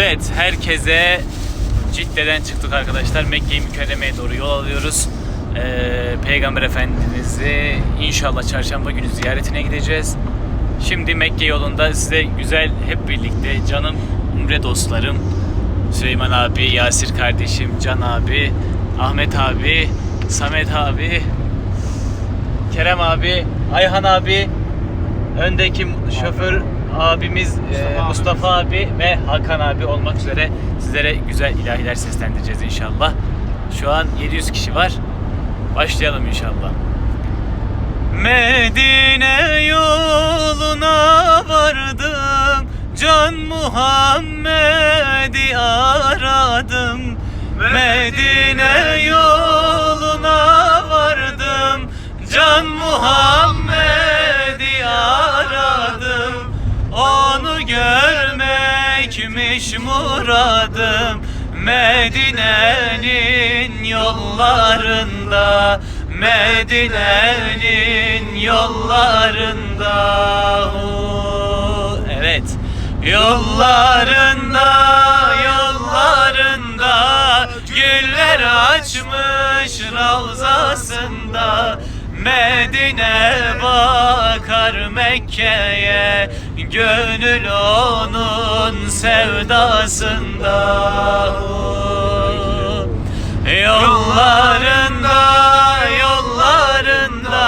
Evet, herkese Cidde'den çıktık arkadaşlar. Mekke-i Mükerreme'ye doğru yol alıyoruz. Peygamber Efendimiz'i inşallah çarşamba günü ziyaretine gideceğiz. Şimdi Mekke yolunda size güzel, hep birlikte canım umre dostlarım, Süleyman abi, Yasir kardeşim, Can abi, Ahmet abi, Samet abi, Kerem abi, Ayhan abi, öndeki şoför abimiz Mustafa abi ve Hakan abi olmak üzere sizlere güzel ilahiler seslendireceğiz inşallah. Şu an 700 kişi var. Başlayalım inşallah. Medine yoluna vardım, Can Muhammed'i aradım. Medine yoluna vardım, Can Muhammed'i aradım. Onu görmekmiş muradım, Medine'nin yollarında, Medine'nin yollarında. Evet, yollarında, yollarında güller açmış ravzasında. Medine bakar Mekke'ye, gönül onun sevdasında. Yollarında, yollarında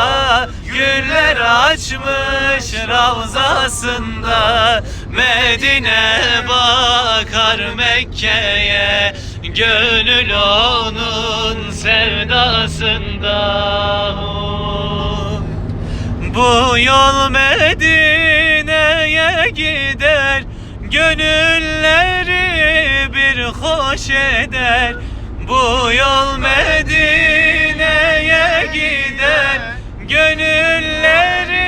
güller açmış ravzasında. Medine bakar Mekke'ye, gönül onun sevdasında. Bu yol Medine'ye gider, gönülleri bir hoş eder. Bu yol Medine'ye gider, gönülleri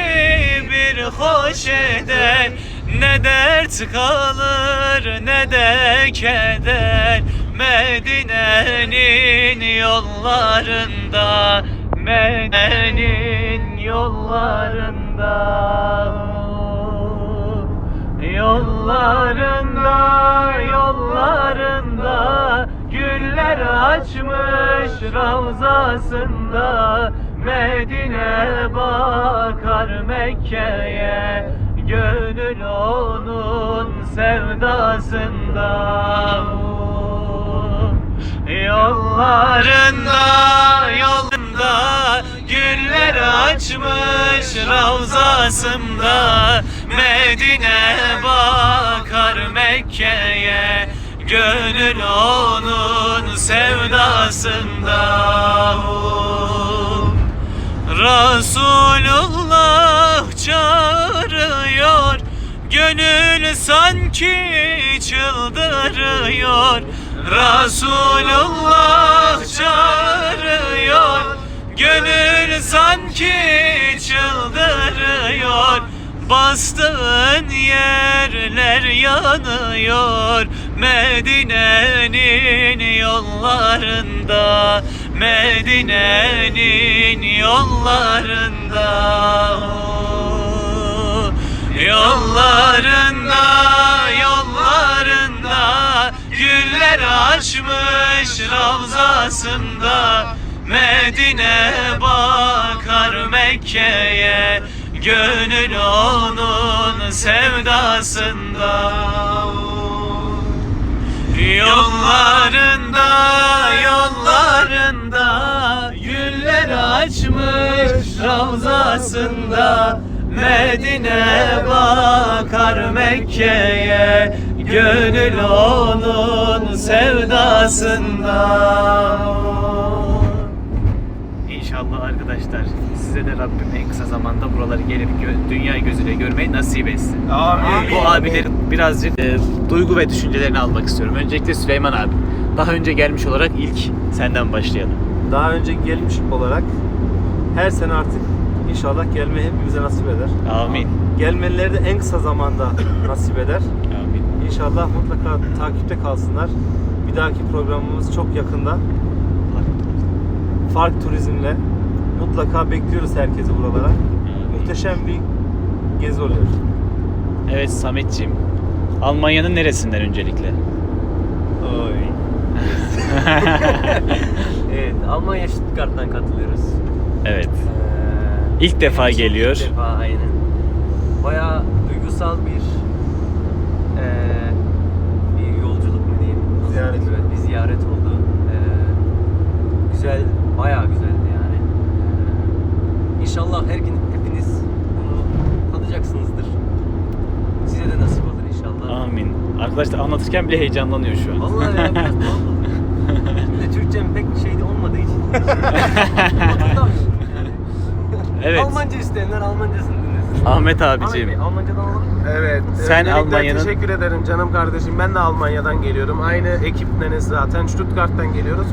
bir hoş eder. Ne dert kalır ne de keder, Medine'nin yollarında, Medine'nin yollarında. Yollarında, yollarında güller açmış ravzasında. Medine bakar Mekke'ye, gönül onun sevdasında. Yollarında, yolunda güller açmış ravzasında. Medine bakar Mekke'ye, gönül onun sevdasında. Resulullah çağırıyor, gönül sanki çıldırıyor. Resulullah çağırıyor, gönül sanki çıldırıyor. Bastığın yerler yanıyor, Medine'nin yollarında, Medine'nin yollarında. Yollarında, yollarında güller açmış ravzasında. Medine bakar Mekke'ye, gönül onun sevdasında. Yollarında, yollarında güller açmış ravzasında. Medine bakar Mekke'ye, gönül onun sevdasında. İnşallah arkadaşlar size de Rabbim en kısa zamanda buraları gelip dünya gözüyle görmeyi nasip etsin. Amin. Bu abilerin birazcık duygu ve düşüncelerini almak istiyorum. Öncelikle Süleyman abi. Daha önce gelmiş olarak ilk senden başlayalım. Daha önce gelmiş olarak her sene artık inşallah gelmeyi hepimize nasip eder. Amin. Gelmeleri de en kısa zamanda nasip eder. Amin. İnşallah mutlaka takipte kalsınlar. Bir dahaki programımız çok yakında. Fark Turizm'le mutlaka bekliyoruz herkesi buralara. Muhteşem bir gezi oluyor. Evet Sametciğim. Almanya'nın neresinden öncelikle? Oy. Evet, Almanya Stuttgart'tan katılıyoruz. Evet. İlk defa benim için geliyor. İlk defa aynen. Bayağı duygusal bir yolculuk mu diyeyim? Nasıl Ziyaret. diyeyim? Evet, bir ziyaret oldu. Güzel, bayağı güzeldi yani. İnşallah her gün hepiniz bunu tadacaksınızdır. Size de nasip olur inşallah. Amin. Arkadaşlar anlatırken bile heyecanlanıyor şu an. Vallahi ya biraz tuhaf oldu. Şimdi Türkçem pek şeyde olmadığı için. Oturtamıyorum yani. Evet. Almanca isteyenler Almancasını dinlesin. Ahmet Ahmet abicim. Bey, Almancadan alalım mı? Evet. Sen öncelikle Almanya'nın- teşekkür ederim canım kardeşim. Ben de Almanya'dan geliyorum. Aynı ekipleniz zaten. Stuttgart'tan geliyoruz.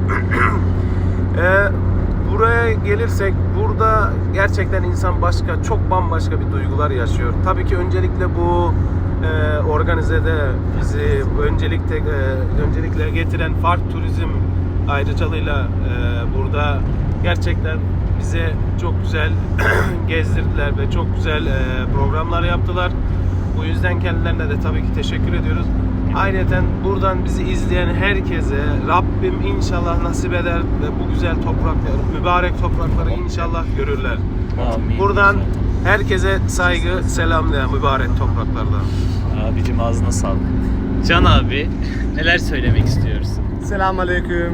Buraya gelirsek burada gerçekten insan çok bambaşka bir duygular yaşıyor. Tabii ki öncelikle bu organizede bizi öncelikle getiren Fark Turizm ayrıcalığıyla burada gerçekten bize çok güzel gezdirdiler ve çok güzel programlar yaptılar. Bu yüzden kendilerine de tabii ki teşekkür ediyoruz. Ayrıca buradan bizi izleyen herkese Rabbim inşallah nasip eder ve bu güzel toprakları, mübarek toprakları inşallah görürler. Amin. Buradan herkese saygı, selamlayan mübarek topraklardan. Abicim ağzına sağlık. Can abi neler söylemek istiyorsun? Selamünaleyküm.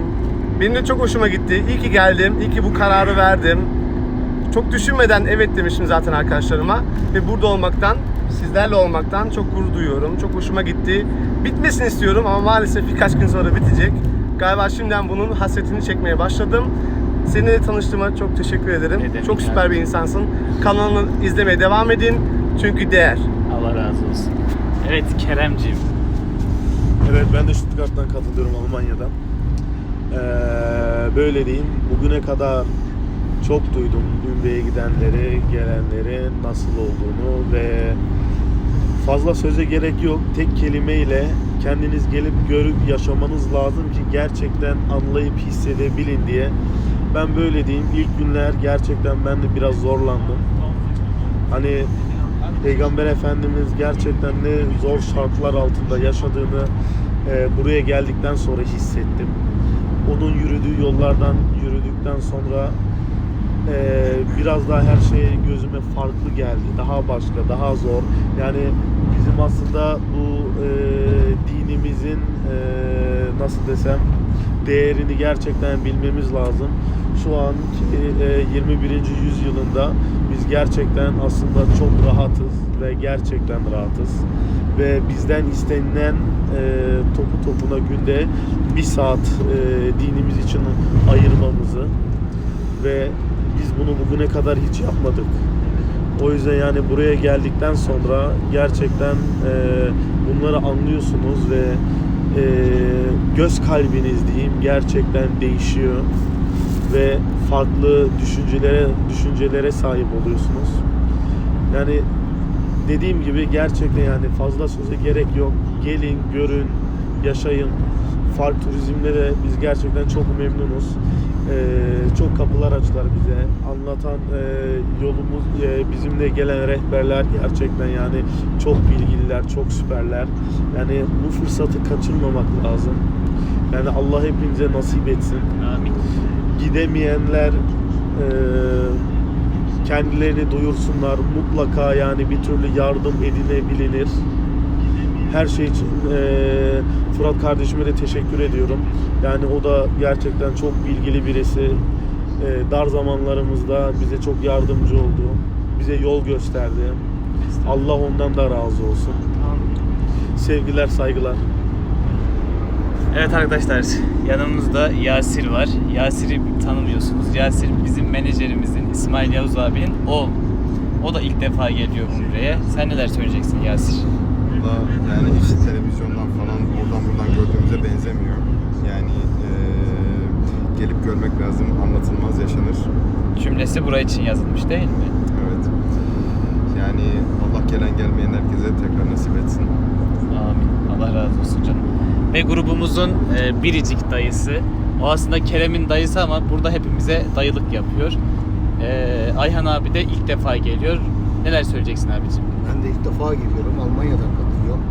Benim de çok hoşuma gitti. İyi ki geldim. İyi ki bu kararı verdim. Çok düşünmeden evet demiştim zaten arkadaşlarıma. Ve burada olmaktan, sizlerle olmaktan çok gurur duyuyorum. Çok hoşuma gitti. Bitmesini istiyorum ama maalesef birkaç gün sonra bitecek. Galiba şimdiden bunun hasretini çekmeye başladım. Seninle tanıştığıma çok teşekkür ederim. Ne demek Çok süper abi? bir insansın. Kanalını izlemeye devam edin. Çünkü değer. Allah razı olsun. Evet Keremciğim. Evet, ben de Stuttgart'tan katılıyorum, Almanya'dan. Böyle diyeyim, bugüne kadar çok duydum Ümre'ye gidenleri, gelenleri nasıl olduğunu ve fazla söze gerek yok. Tek kelimeyle kendiniz gelip görüp yaşamanız lazım ki gerçekten anlayıp hissedebilin diye. Ben böyle diyeyim, ilk günler gerçekten ben de biraz zorlandım. Hani Peygamber Efendimiz gerçekten ne zor şartlar altında yaşadığını buraya geldikten sonra hissettim. Onun yürüdüğü yollardan yürüdükten sonra biraz daha her şey gözüme farklı geldi. Daha başka, daha zor. Yani bizim aslında bu dinimizin nasıl desem değerini gerçekten bilmemiz lazım. Şu anki 21. yüzyılında biz gerçekten aslında çok rahatız ve gerçekten rahatız. Ve bizden istenilen topu topuna günde 1 saat dinimiz için ayırmamızı ve biz bunu bugüne kadar hiç yapmadık. O yüzden yani buraya geldikten sonra gerçekten bunları anlıyorsunuz ve göz kalbiniz diyeyim gerçekten değişiyor ve farklı düşüncelere sahip oluyorsunuz. Yani dediğim gibi gerçekten yani fazla söze gerek yok. Gelin, görün, yaşayın. Fark Turizm'de de biz gerçekten çok memnunuz. Çok kapılar açtılar bize. Anlatan yolumuz, bizimle gelen rehberler gerçekten yani çok bilgililer, çok süperler. Yani bu fırsatı kaçırmamak lazım. Yani Allah hepinize nasip etsin. Amin. Gidemeyenler kendilerini duyursunlar. Mutlaka yani bir türlü yardım edilebilir. Her şey için Fırat kardeşime de teşekkür ediyorum. Yani o da gerçekten çok bilgili birisi. Dar zamanlarımızda bize çok yardımcı oldu. Bize yol gösterdi. Allah ondan da razı olsun. Sevgiler, saygılar. Evet arkadaşlar yanımızda Yasir var. Yasir'i tanımıyorsunuz. Yasir bizim menajerimizin İsmail Yavuz abinin o da ilk defa geliyor Umre'ye. Sen neler söyleyeceksin Yasir? Valla yani hiç televizyondan falan oradan buradan gördüğümüze benzemiyor. Yani gelip görmek lazım, anlatılmaz yaşanır. Cümlesi buraya için yazılmış değil mi? Evet. Yani Allah gelen gelmeyen herkese tekrar nasip etsin. Amin. Allah razı olsun canım. Ve grubumuzun biricik dayısı. O aslında Kerem'in dayısı ama burada hepimize dayılık yapıyor. Ayhan abi de ilk defa geliyor. Neler söyleyeceksin abicim? Ben de ilk defa geliyorum. Almanya'dan katılıyorum.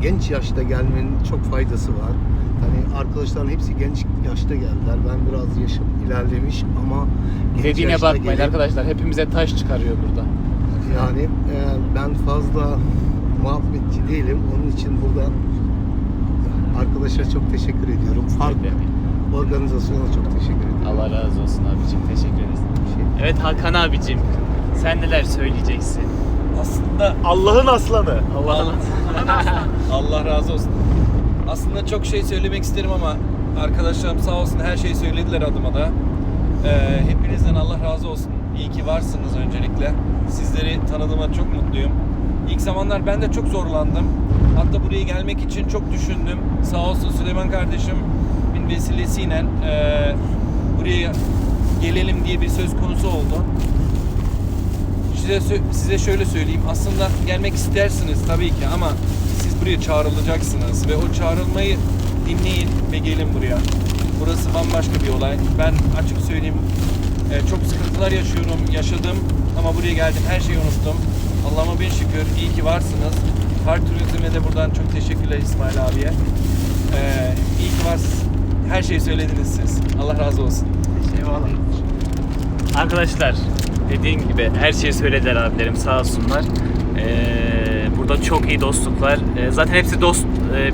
genç yaşta gelmenin çok faydası var. Hani arkadaşların hepsi genç yaşta geldiler. Ben biraz yaşım ilerlemiş ama genç Dediğine yaşta bakmayın gelip- arkadaşlar. Hepimize taş çıkarıyor burada. Yani ben fazla muhabbetçi değilim. Onun için burada arkadaşa çok teşekkür ediyorum. Fark organizasyona çok teşekkür ediyorum. Allah razı olsun abicim. Teşekkür ederiz. Evet Hakan abicim. Sen neler söyleyeceksin? Aslında Allah'ın aslanı. Allah'ın Allah razı olsun. Aslında çok şey söylemek isterim ama arkadaşlarım sağ olsun her şeyi söylediler adıma da. Hepinizden Allah razı olsun. İyi ki varsınız öncelikle. Sizleri tanıdığıma çok mutluyum. İlk zamanlar ben de çok zorlandım. Hatta buraya gelmek için çok düşündüm. Sağ olsun Süleyman kardeşim vesilesiyle buraya gelelim diye bir söz konusu oldu. Size şöyle söyleyeyim. Aslında gelmek istersiniz tabii ki ama siz buraya çağrılacaksınız ve o çağrılmayı dinleyin ve gelin buraya. Burası bambaşka bir olay. Ben açık söyleyeyim çok sıkıntılar yaşadım ama buraya geldim her şeyi unuttum. Allah'ıma bin şükür iyi ki varsınız. Park Turizm'e de buradan çok teşekkürler İsmail abiye. İyi ki varsınız. Her şeyi söylediniz siz. Allah razı olsun. Eyvallah. Arkadaşlar dediğim gibi her şeyi söylediler abilerim sağ olsunlar. Burada çok iyi dostluklar. Zaten hepsi dost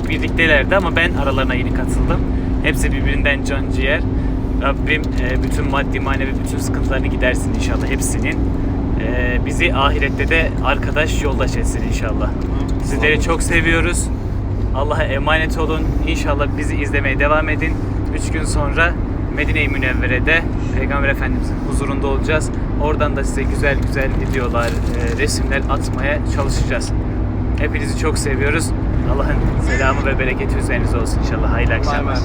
birliktelerdi ama ben aralarına yeni katıldım. Hepsi birbirinden can ciğer. Rabbim bütün maddi manevi bütün sıkıntılarını gidersin inşallah hepsinin. Bizi ahirette de arkadaş yoldaş etsin inşallah. Sizleri çok seviyoruz. Allah'a emanet olun. İnşallah bizi izlemeye devam edin. 3 gün sonra Medine-i Münevvere'de Peygamber Efendimizin huzurunda olacağız. Oradan da size güzel güzel videolar, resimler atmaya çalışacağız. Hepinizi çok seviyoruz. Allah'ın selamı ve bereketi üzerinize olsun inşallah. Hayırlı akşamlar.